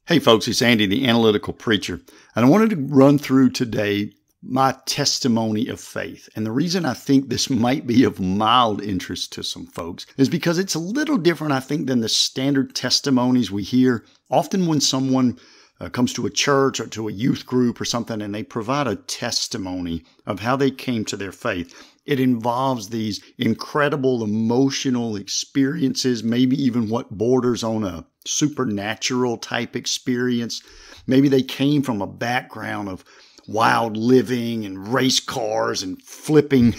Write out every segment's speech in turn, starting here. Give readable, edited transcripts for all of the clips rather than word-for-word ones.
Hey folks, it's Andy, the Analytical Preacher, and I wanted to run through today my testimony of faith. And the reason I think this might be of mild interest to some folks is because it's a little different, I think, than the standard testimonies we hear. Often when someone comes to a church or to a youth group or something and they provide a testimony of how they came to their faith, it involves these incredible emotional experiences, maybe even what borders on a supernatural type experience. Maybe they came from a background of wild living and race cars and flipping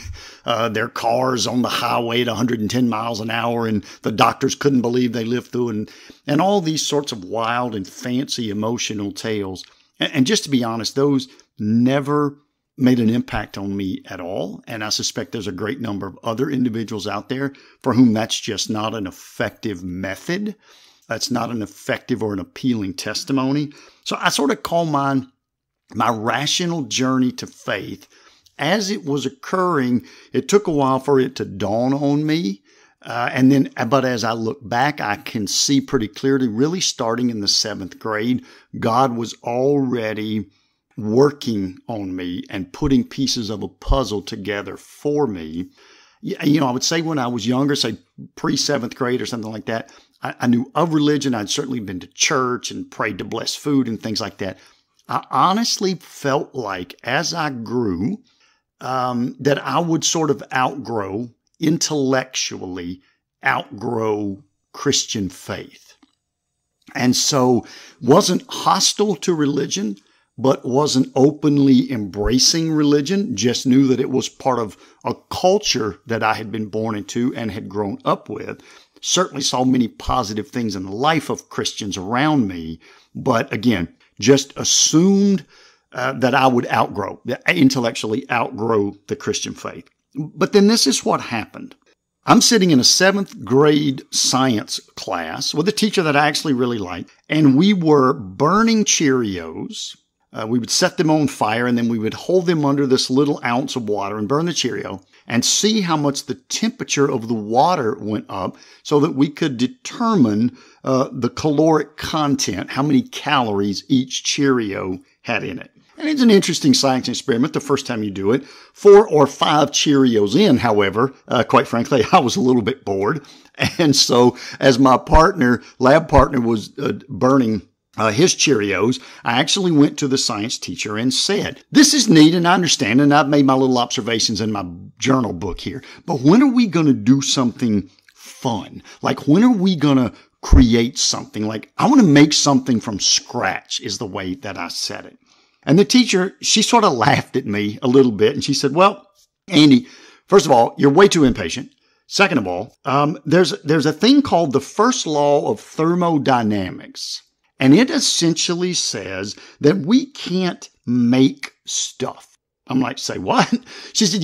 their cars on the highway at 110 miles an hour, and the doctors couldn't believe they lived through, and all these sorts of wild and fancy emotional tales. And just to be honest, those never made an impact on me at all. And I suspect there's a great number of other individuals out there for whom that's just not an effective method. That's not an effective or an appealing testimony. So I sort of call mine my rational journey to faith. As it was occurring, it took a while for it to dawn on me. But as I look back, I can see pretty clearly, really starting in the 7th grade, God was already working on me and putting pieces of a puzzle together for me. You know, I would say when I was younger, say pre-7th grade or something like that, I knew of religion. I'd certainly been to church and prayed to bless food and things like that. I honestly felt like as I grew, that I would sort of intellectually outgrow Christian faith. And so wasn't hostile to religion, but wasn't openly embracing religion, just knew that it was part of a culture that I had been born into and had grown up with. Certainly saw many positive things in the life of Christians around me, but again, just assumed that I would intellectually outgrow the Christian faith. But then this is what happened. I'm sitting in a 7th grade science class with a teacher that I actually really liked, and we were burning Cheerios. We would set them on fire, and then we would hold them under this little ounce of water and burn the Cheerio and see how much the temperature of the water went up so that we could determine the caloric content, how many calories each Cheerio had in it. And it's an interesting science experiment the first time you do it. 4 or 5 Cheerios in, however, quite frankly, I was a little bit bored. And so as my lab partner was burning his Cheerios, I actually went to the science teacher and said, "This is neat and I understand, and I've made my little observations in my journal book here, but when are we going to do something fun? Like, when are we going to create something? Like, I want to make something from scratch," is the way that I said it. And the teacher, she sort of laughed at me a little bit, and she said, "Well, Andy, first of all, you're way too impatient. Second of all, there's a thing called the first law of thermodynamics. And it essentially says that we can't make stuff." I'm like, "Say what?" She said,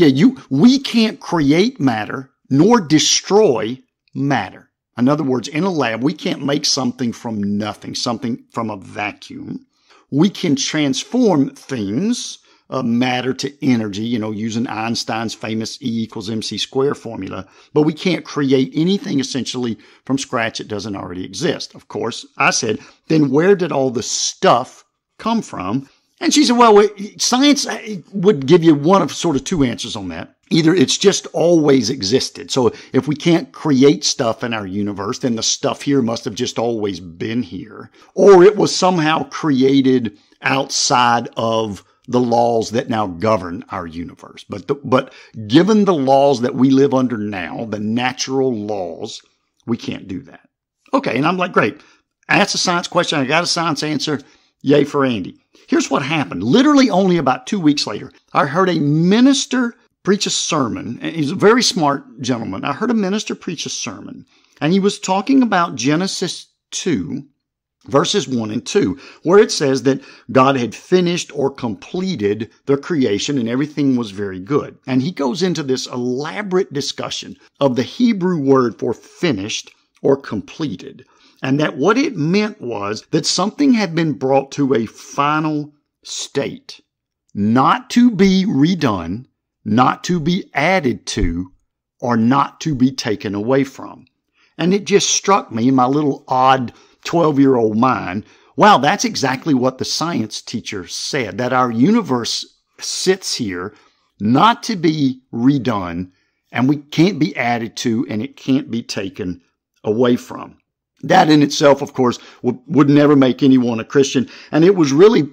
we can't create matter nor destroy matter. In other words, in a lab, we can't make something from nothing, something from a vacuum. We can transform things, matter to energy, using Einstein's famous E=mc² formula, but we can't create anything essentially from scratch that doesn't already exist. Of course, I said, then where did all the stuff come from? And she said, well, science would give you one of sort of 2 answers on that. Either it's just always existed. So if we can't create stuff in our universe, then the stuff here must have just always been here. Or it was somehow created outside of the laws that now govern our universe. But given the laws that we live under now, the natural laws, we can't do that. Okay, and I'm like, great. I asked a science question. I got a science answer. Yay for Andy. Here's what happened. Literally only about 2 weeks later, I heard a minister preach a sermon. And he's a very smart gentleman. I heard a minister preach a sermon, and he was talking about Genesis 2, verses 1 and 2, where it says that God had finished or completed the creation and everything was very good. And he goes into this elaborate discussion of the Hebrew word for finished or completed, and that what it meant was that something had been brought to a final state, not to be redone, not to be added to, or not to be taken away from. And it just struck me in my little odd 12-year-old mind, wow, that's exactly what the science teacher said, that our universe sits here not to be redone, and we can't be added to, and it can't be taken away from. That in itself, of course, would never make anyone a Christian. And it was really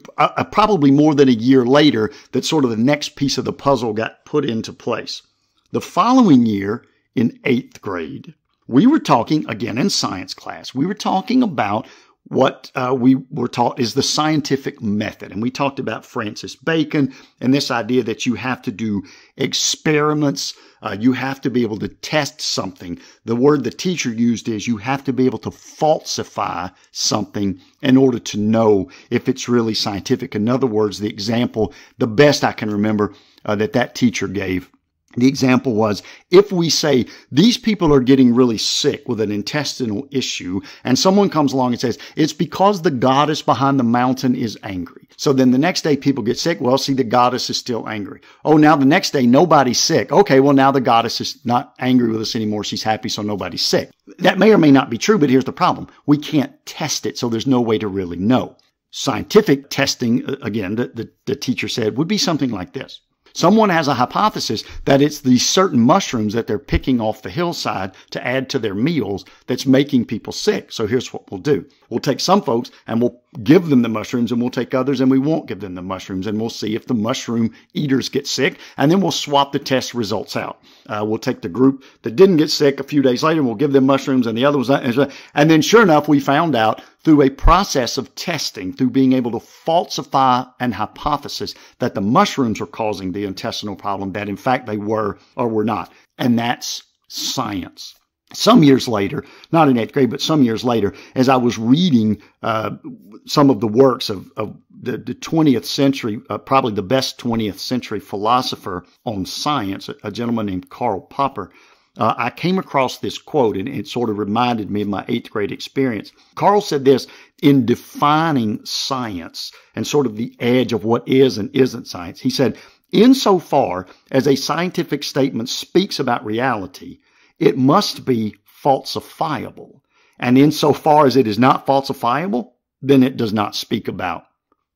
probably more than a year later that sort of the next piece of the puzzle got put into place. The following year, in 8th grade, we were talking, again in science class, we were talking about what we were taught is the scientific method. And we talked about Francis Bacon and this idea that you have to do experiments. You have to be able to test something. The word the teacher used is you have to be able to falsify something in order to know if it's really scientific. In other words, the example, the best I can remember that teacher gave, the example was, if we say these people are getting really sick with an intestinal issue, and someone comes along and says, it's because the goddess behind the mountain is angry. So then the next day people get sick. Well, see, the goddess is still angry. Oh, now the next day nobody's sick. Okay, well, now the goddess is not angry with us anymore. She's happy, so nobody's sick. That may or may not be true, but here's the problem. We can't test it, so there's no way to really know. Scientific testing, again, the teacher said, would be something like this. Someone has a hypothesis that it's these certain mushrooms that they're picking off the hillside to add to their meals that's making people sick. So here's what we'll do. We'll take some folks and we'll give them the mushrooms, and we'll take others and we won't give them the mushrooms, and we'll see if the mushroom eaters get sick, and then we'll swap the test results out. We'll take the group that didn't get sick a few days later and we'll give them mushrooms, and the other was, and then sure enough, we found out through a process of testing, through being able to falsify an hypothesis that the mushrooms were causing the intestinal problem, that in fact they were or were not. And that's science. Some years later, not in 8th grade, but some years later, as I was reading some of the works of the 20th century, probably the best 20th century philosopher on science, a gentleman named Karl Popper, I came across this quote, and it sort of reminded me of my 8th grade experience. Karl said this in defining science and sort of the edge of what is and isn't science. He said, insofar as a scientific statement speaks about reality, it must be falsifiable. And insofar as it is not falsifiable, then it does not speak about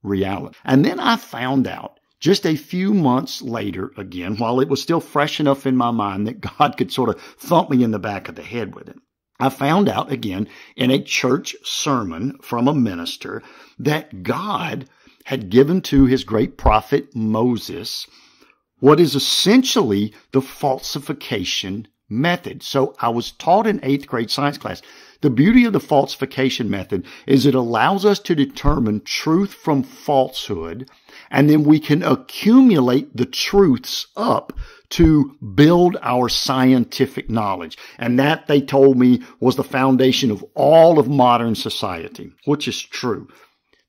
reality. And then I found out just a few months later, again, while it was still fresh enough in my mind that God could sort of thump me in the back of the head with it, I found out again in a church sermon from a minister that God had given to his great prophet Moses what is essentially the falsification method. So I was taught in 8th grade science class, the beauty of the falsification method is it allows us to determine truth from falsehood, and then we can accumulate the truths up to build our scientific knowledge. And that, they told me, was the foundation of all of modern society, which is true.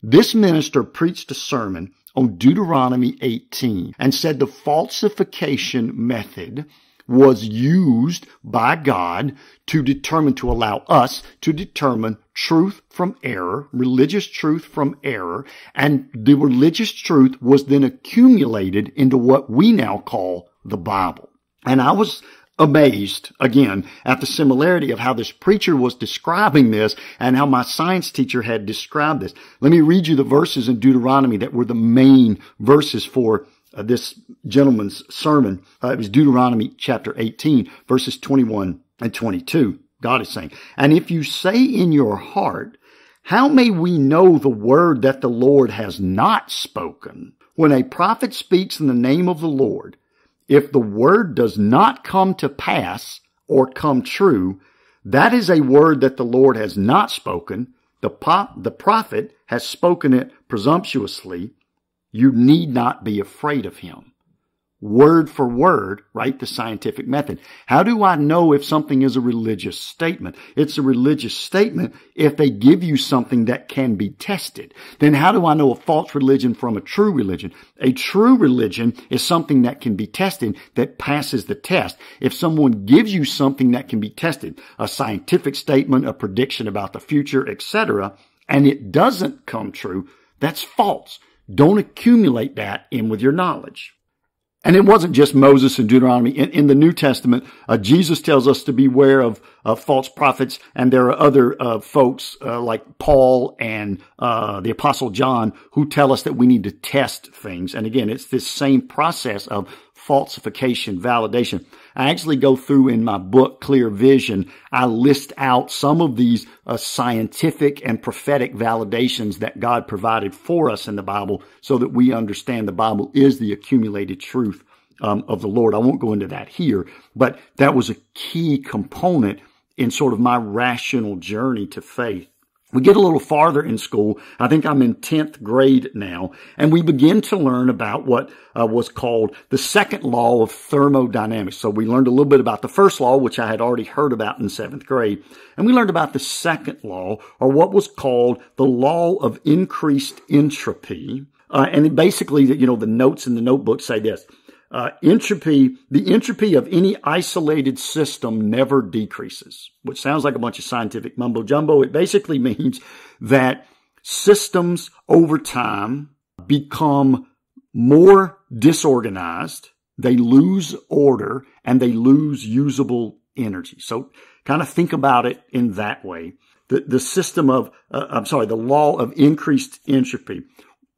This minister preached a sermon on Deuteronomy 18 and said the falsification method was used by God to allow us to determine truth from error, religious truth from error, and the religious truth was then accumulated into what we now call the Bible. And I was amazed, again, at the similarity of how this preacher was describing this and how my science teacher had described this. Let me read you the verses in Deuteronomy that were the main verses for this gentleman's sermon. It was Deuteronomy chapter 18, verses 21 and 22. God is saying, and if you say in your heart, how may we know the word that the Lord has not spoken? When a prophet speaks in the name of the Lord, if the word does not come to pass or come true, that is a word that the Lord has not spoken. The prophet has spoken it presumptuously. You need not be afraid of him. Word for word, right? The scientific method. How do I know if something is a religious statement? It's a religious statement if they give you something that can be tested. Then how do I know a false religion from a true religion? A true religion is something that can be tested, that passes the test. If someone gives you something that can be tested, a scientific statement, a prediction about the future, etc., and it doesn't come true, that's false. Don't accumulate that in with your knowledge. And it wasn't just Moses and Deuteronomy. In the New Testament, Jesus tells us to beware of false prophets, and there are other folks like Paul and the Apostle John who tell us that we need to test things. And again, it's this same process of falsification, validation. I actually go through in my book, Clear Vision, I list out some of these scientific and prophetic validations that God provided for us in the Bible so that we understand the Bible is the accumulated truth of the Lord. I won't go into that here, but that was a key component in sort of my rational journey to faith. We get a little farther in school. I think I'm in 10th grade now, and we begin to learn about what was called the second law of thermodynamics. So we learned a little bit about the first law, which I had already heard about in 7th grade, and we learned about the second law, or what was called the law of increased entropy. And basically, the notes in the notebook say this. The entropy of any isolated system never decreases, which sounds like a bunch of scientific mumbo jumbo. It basically means that systems over time become more disorganized, they lose order, and they lose usable energy. So kind of think about it in that way. The law of increased entropy.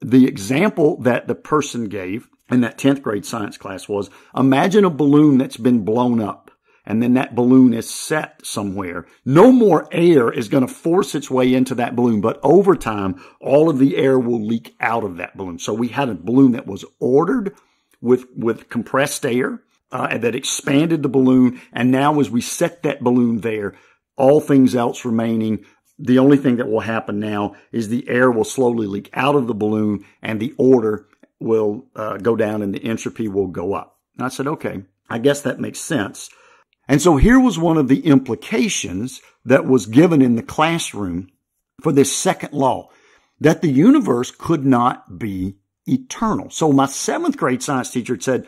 The example that the person gave in that 10th grade science class was, imagine a balloon that's been blown up, and then that balloon is set somewhere. No more air is going to force its way into that balloon, but over time, all of the air will leak out of that balloon. So we had a balloon that was ordered with compressed air, and that expanded the balloon, and now as we set that balloon there, all things else remaining, the only thing that will happen now is the air will slowly leak out of the balloon, and the order will go down and the entropy will go up. And I said, okay, I guess that makes sense. And so here was one of the implications that was given in the classroom for this second law, that the universe could not be eternal. So my 7th grade science teacher had said,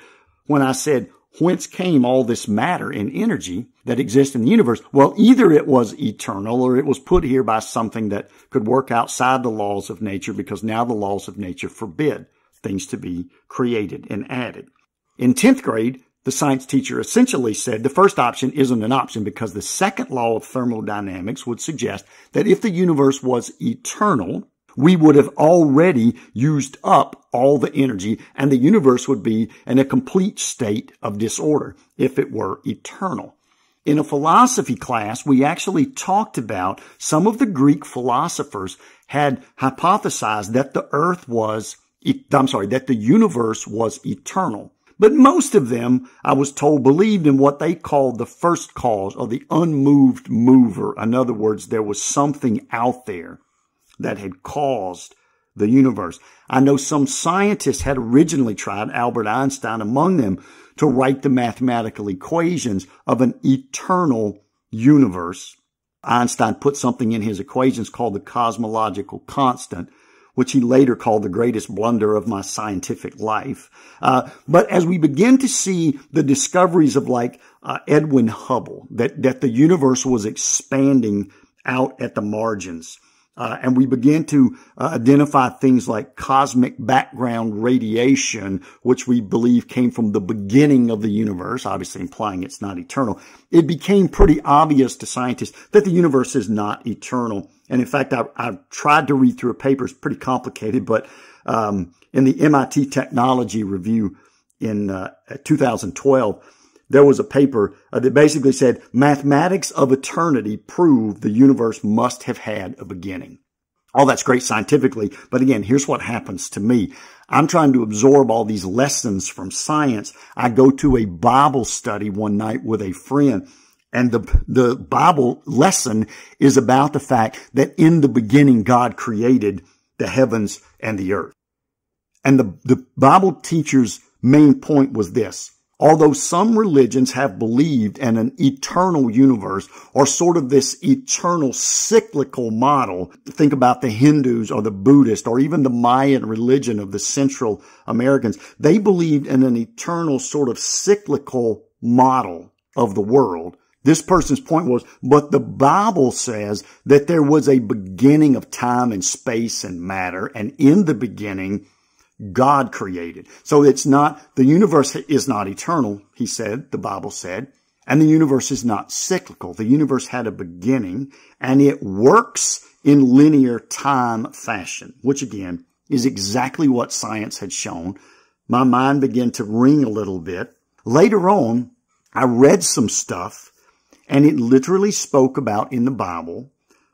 when I said, whence came all this matter and energy that exists in the universe? Well, either it was eternal or it was put here by something that could work outside the laws of nature, because now the laws of nature forbid things to be created and added. In 10th grade, the science teacher essentially said the first option isn't an option, because the second law of thermodynamics would suggest that if the universe was eternal, we would have already used up all the energy, and the universe would be in a complete state of disorder if it were eternal. In a philosophy class, we actually talked about some of the Greek philosophers had hypothesized that that the universe was eternal. But most of them, I was told, believed in what they called the first cause, or the unmoved mover. In other words, there was something out there that had caused the universe. I know some scientists had originally tried, Albert Einstein among them, to write the mathematical equations of an eternal universe. Einstein put something in his equations called the cosmological constant, which he later called the greatest blunder of my scientific life. But as we begin to see the discoveries of Edwin Hubble, that the universe was expanding out at the margins, and we begin to identify things like cosmic background radiation, which we believe came from the beginning of the universe, obviously implying it's not eternal. It became pretty obvious to scientists that the universe is not eternal. And in fact, I've tried to read through a paper. It's pretty complicated, but in the MIT Technology Review in 2012, there was a paper that basically said mathematics of eternity prove the universe must have had a beginning. All that's great scientifically, but again, here's what happens to me. I'm trying to absorb all these lessons from science. I go to a Bible study one night with a friend, and the Bible lesson is about the fact that in the beginning God created the heavens and the earth. And the Bible teacher's main point was this: although some religions have believed in an eternal universe, or sort of this eternal cyclical model, think about the Hindus or the Buddhists or even the Mayan religion of the Central Americans, they believed in an eternal sort of cyclical model of the world. This person's point was, but the Bible says that there was a beginning of time and space and matter, and in the beginning, God created. So it's not, the universe is not eternal, he said, the Bible said, and the universe is not cyclical. The universe had a beginning, and it works in linear time fashion, which again is exactly what science had shown. My mind began to ring a little bit. Later on, I read some stuff, and it literally spoke about in the Bible,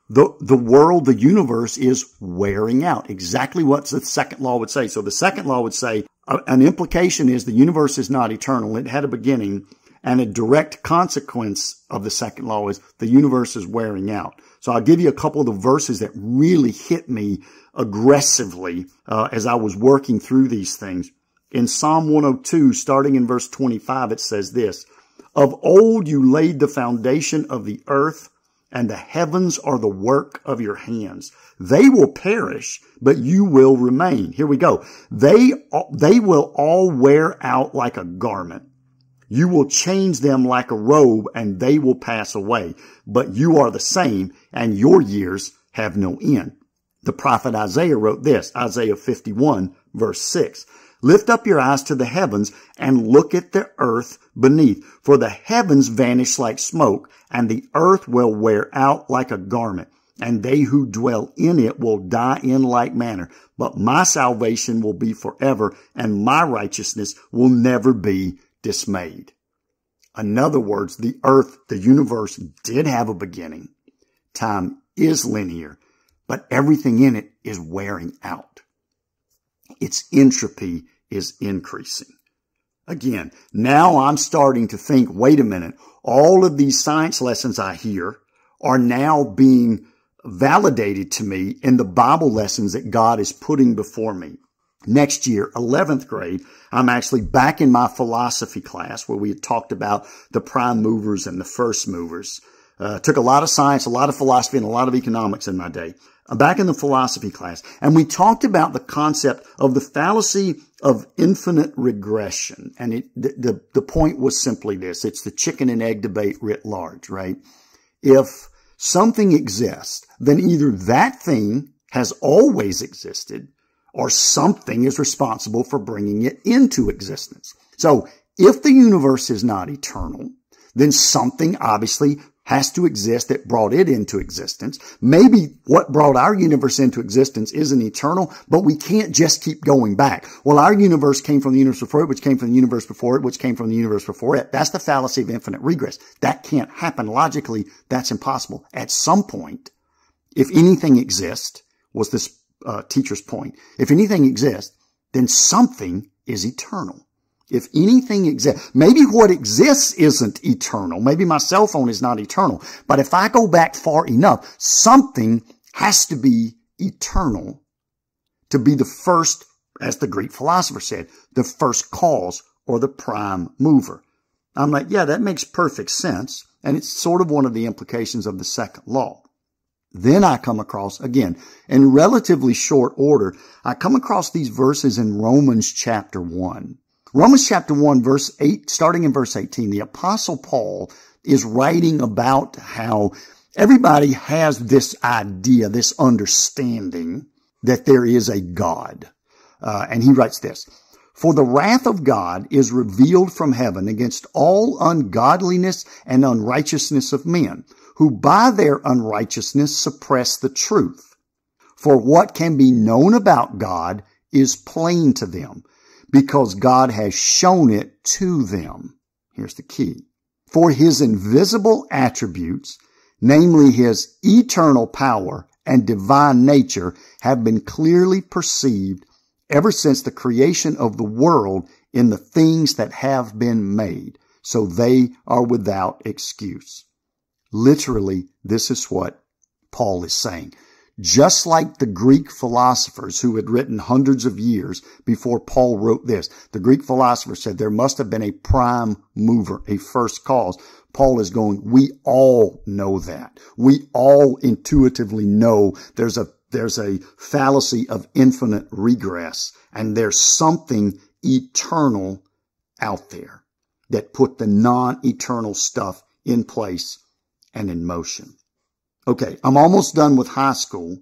the world, the universe is wearing out. Exactly what the second law would say. So the second law would say an implication is the universe is not eternal. It had a beginning, and a direct consequence of the second law is the universe is wearing out. So I'll give you a couple of the verses that really hit me aggressively as I was working through these things. In Psalm 102, starting in verse 25, it says this, "Of old you laid the foundation of the earth, and the heavens are the work of your hands. They will perish, but you will remain." Here we go. They will all wear out like a garment. You will change them like a robe, and they will pass away. But you are the same, and your years have no end. The prophet Isaiah wrote this, Isaiah 51, verse 6. "Lift up your eyes to the heavens and look at the earth beneath. For the heavens vanish like smoke, and the earth will wear out like a garment. And they who dwell in it will die in like manner. But my salvation will be forever, and my righteousness will never be dismayed." In other words, the earth, the universe did have a beginning. Time is linear, but everything in it is wearing out. Its entropy is increasing. Again, now I'm starting to think, wait a minute, all of these science lessons I hear are now being validated to me in the Bible lessons that God is putting before me. Next year, 11th grade, I'm actually back in my philosophy class where we had talked about the prime movers and the first movers. Took a lot of science, a lot of philosophy, and a lot of economics in my day. I'm back in the philosophy class, and we talked about the concept of the fallacy of infinite regression. And the point was simply this. It's the chicken and egg debate writ large, right? If something exists, then either that thing has always existed or something is responsible for bringing it into existence. So if the universe is not eternal, then something obviously has to exist that brought it into existence. Maybe what brought our universe into existence isn't eternal, but we can't just keep going back. Well, our universe came from the universe before it, which came from the universe before it, which came from the universe before it. That's the fallacy of infinite regress. That can't happen. Logically, that's impossible. At some point, if anything exists, was this teacher's point, if anything exists, then something is eternal. If anything exists, maybe what exists isn't eternal. Maybe my cell phone is not eternal. But if I go back far enough, something has to be eternal to be the first, as the Greek philosopher said, the first cause or the prime mover. I'm like, yeah, that makes perfect sense. And it's sort of one of the implications of the second law. Then I come across, again, in relatively short order, I come across these verses in Romans chapter 1. Romans chapter 1, verse 8, starting in verse 18, the Apostle Paul is writing about how everybody has this idea, this understanding that there is a God. And he writes this, "For the wrath of God is revealed from heaven against all ungodliness and unrighteousness of men, who by their unrighteousness suppress the truth. For what can be known about God is plain to them, because God has shown it to them." Here's the key. "For his invisible attributes, namely his eternal power and divine nature, have been clearly perceived ever since the creation of the world in the things that have been made, so they are without excuse." Literally, this is what Paul is saying. Just like the Greek philosophers who had written hundreds of years before Paul wrote this, the Greek philosophers said there must have been a prime mover, a first cause. Paul is going, we all know that. We all intuitively know there's a fallacy of infinite regress, and there's something eternal out there that put the non-eternal stuff in place and in motion. Okay, I'm almost done with high school.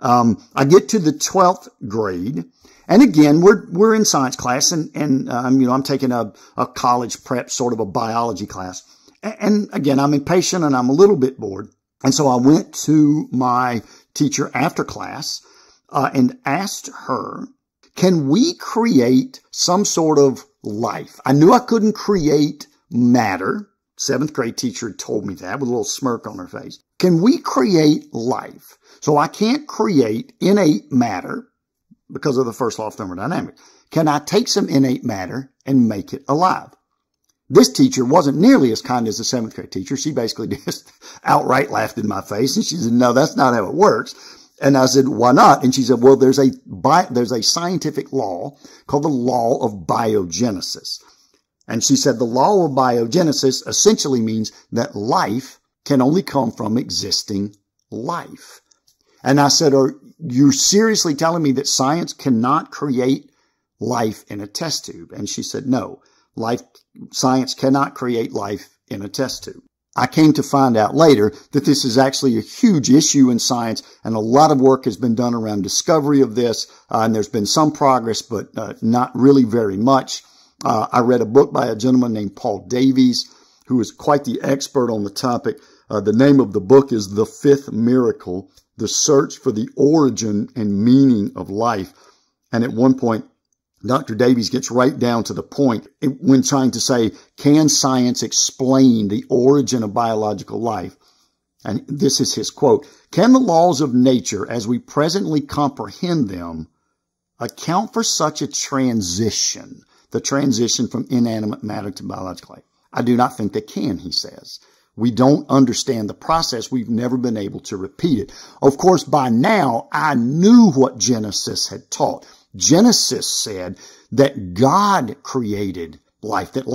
I get to the 12th grade. And again, we're in science class and I'm taking a college prep, sort of a biology class. And again, I'm impatient and I'm a little bit bored. And so I went to my teacher after class, and asked her, can we create some sort of life? I knew I couldn't create matter. 7th grade teacher told me that with a little smirk on her face. Can we create life? So I can't create innate matter because of the first law of thermodynamics. Can I take some innate matter and make it alive? This teacher wasn't nearly as kind as the 7th grade teacher. She basically just outright laughed in my face and she said, no, that's not how it works. And I said, why not? And she said, well, there's a scientific law called the law of biogenesis. And she said the law of biogenesis essentially means that life can only come from existing life. And I said, are you seriously telling me that science cannot create life in a test tube? And she said, no, science cannot create life in a test tube. I came to find out later that this is actually a huge issue in science, and a lot of work has been done around discovery of this, and there's been some progress, but not really very much. I read a book by a gentleman named Paul Davies, who is quite the expert on the topic. The name of the book is The Fifth Miracle, The Search for the Origin and Meaning of Life. And at one point, Dr. Davies gets right down to the point when trying to say, can science explain the origin of biological life? And this is his quote, can the laws of nature as we presently comprehend them account for such a transition, the transition from inanimate matter to biological life? I do not think they can, he says. We don't understand the process. We've never been able to repeat it. Of course, by now, I knew what Genesis had taught. Genesis said that God created life, that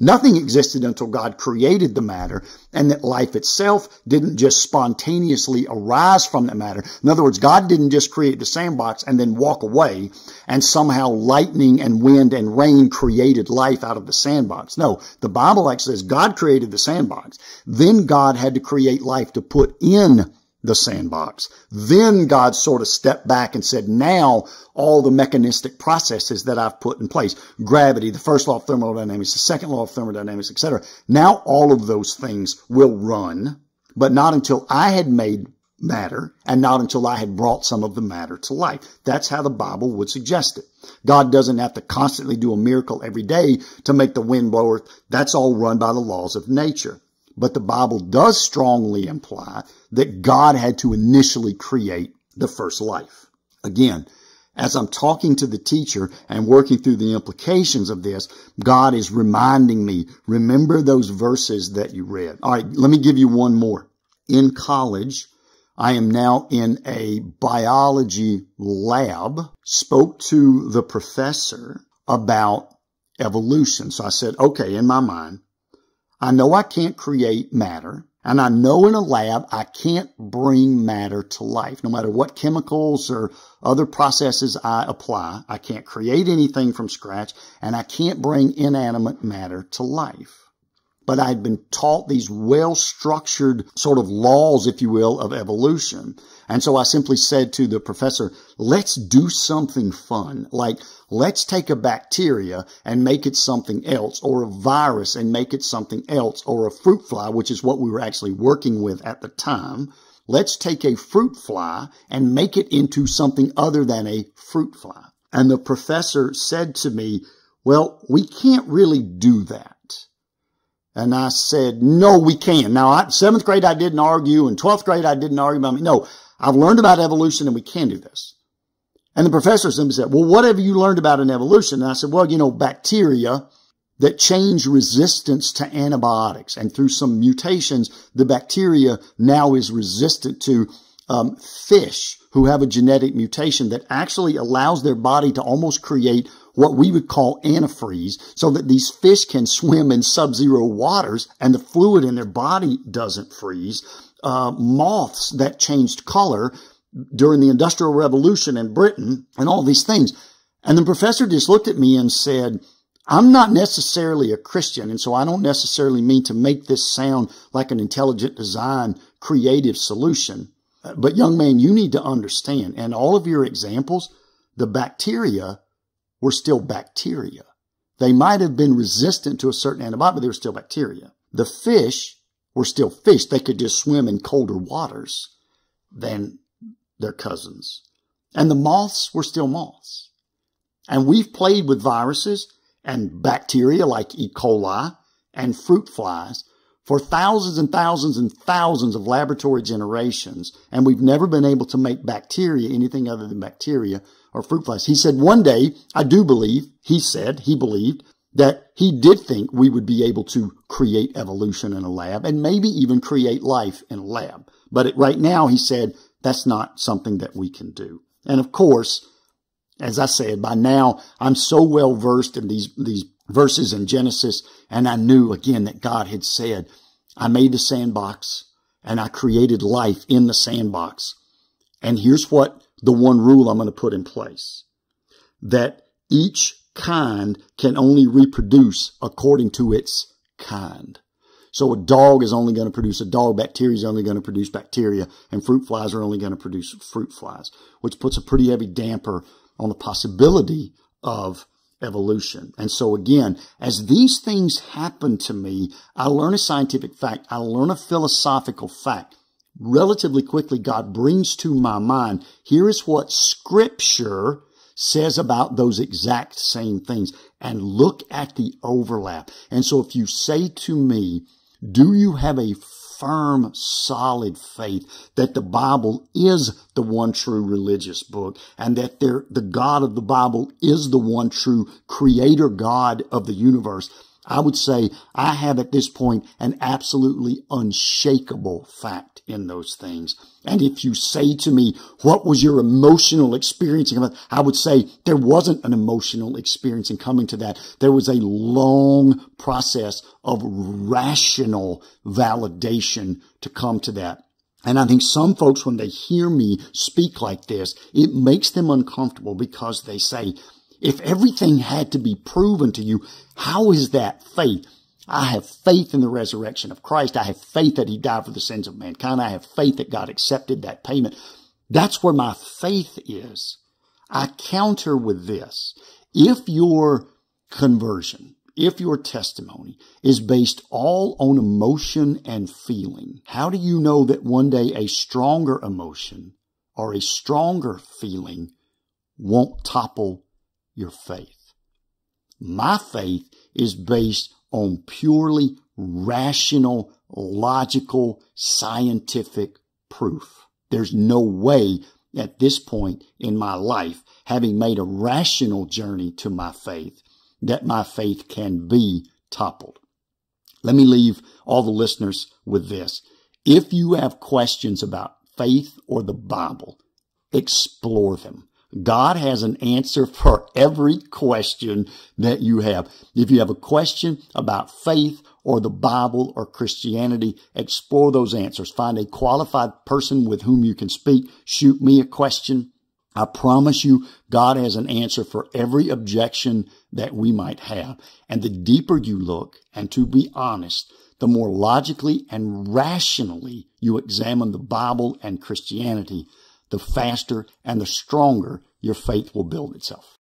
nothing existed until God created the matter, and that life itself didn't just spontaneously arise from the matter. In other words, God didn't just create the sandbox and then walk away, and somehow lightning and wind and rain created life out of the sandbox. No, the Bible actually says God created the sandbox. Then God had to create life to put in the sandbox. Then God sort of stepped back and said, now all the mechanistic processes that I've put in place, gravity, the first law of thermodynamics, the second law of thermodynamics, etc., now all of those things will run, but not until I had made matter and not until I had brought some of the matter to life. That's how the Bible would suggest it. God doesn't have to constantly do a miracle every day to make the wind blow. That's all run by the laws of nature. But the Bible does strongly imply that God had to initially create the first life. Again, as I'm talking to the teacher and working through the implications of this, God is reminding me, remember those verses that you read. All right, let me give you one more. In college, I am now in a biology lab, spoke to the professor about evolution. So I said, okay, in my mind, I know I can't create matter, and I know in a lab I can't bring matter to life. No matter what chemicals or other processes I apply, I can't create anything from scratch, and I can't bring inanimate matter to life. But I'd been taught these well-structured sort of laws, if you will, of evolution. And so I simply said to the professor, let's do something fun. Like, let's take a bacteria and make it something else, or a virus and make it something else, or a fruit fly, which is what we were actually working with at the time. Let's take a fruit fly and make it into something other than a fruit fly. And the professor said to me, well, we can't really do that. And I said, no, we can. Now, 7th grade, I didn't argue, and 12th grade, I didn't argue about me. No, I've learned about evolution, and we can do this. And the professor simply said, well, what have you learned about in evolution? And I said, well, bacteria that change resistance to antibiotics. And through some mutations, the bacteria now is resistant to fish who have a genetic mutation that actually allows their body to almost create what we would call antifreeze, so that these fish can swim in sub-zero waters and the fluid in their body doesn't freeze. Moths that changed color during the Industrial Revolution in Britain, and all these things. And the professor just looked at me and said, I'm not necessarily a Christian, and so I don't necessarily mean to make this sound like an intelligent design, creative solution. But young man, you need to understand, and all of your examples, the bacteria were still bacteria. They might have been resistant to a certain antibiotic, but they were still bacteria. The fish were still fish. They could just swim in colder waters than their cousins. And the moths were still moths. And we've played with viruses and bacteria like E. coli and fruit flies for thousands and thousands and thousands of laboratory generations, and we've never been able to make bacteria anything other than bacteria or fruit flies. He said one day, I do believe, he believed, that he did think we would be able to create evolution in a lab and maybe even create life in a lab. But right now, he said, that's not something that we can do. And of course, as I said, by now, I'm so well versed in these verses in Genesis, and I knew again that God had said, I made the sandbox and I created life in the sandbox. And here's what the one rule I'm going to put in place, that each kind can only reproduce according to its kind. So a dog is only going to produce a dog, bacteria is only going to produce bacteria, and fruit flies are only going to produce fruit flies, which puts a pretty heavy damper on the possibility of evolution. And so again, as these things happen to me, I learn a scientific fact, I learn a philosophical fact. Relatively quickly, God brings to my mind, here is what Scripture says about those exact same things. And look at the overlap. And so if you say to me, do you have a firm, solid faith that the Bible is the one true religious book and that the God of the Bible is the one true creator God of the universe? I would say I have at this point an absolutely unshakable fact in those things. And if you say to me, what was your emotional experience? I would say there wasn't an emotional experience in coming to that. There was a long process of rational validation to come to that. And I think some folks, when they hear me speak like this, it makes them uncomfortable because they say, if everything had to be proven to you, how is that faith? I have faith in the resurrection of Christ. I have faith that he died for the sins of mankind. I have faith that God accepted that payment. That's where my faith is. I counter with this. If your conversion, if your testimony is based all on emotion and feeling, how do you know that one day a stronger emotion or a stronger feeling won't topple your faith? My faith is based on purely rational, logical, scientific proof. There's no way at this point in my life, having made a rational journey to my faith, that my faith can be toppled. Let me leave all the listeners with this. If you have questions about faith or the Bible, explore them. God has an answer for every question that you have. If you have a question about faith or the Bible or Christianity, explore those answers. Find a qualified person with whom you can speak. Shoot me a question. I promise you, God has an answer for every objection that we might have. And the deeper you look, and to be honest, the more logically and rationally you examine the Bible and Christianity, the faster and the stronger your faith will build itself.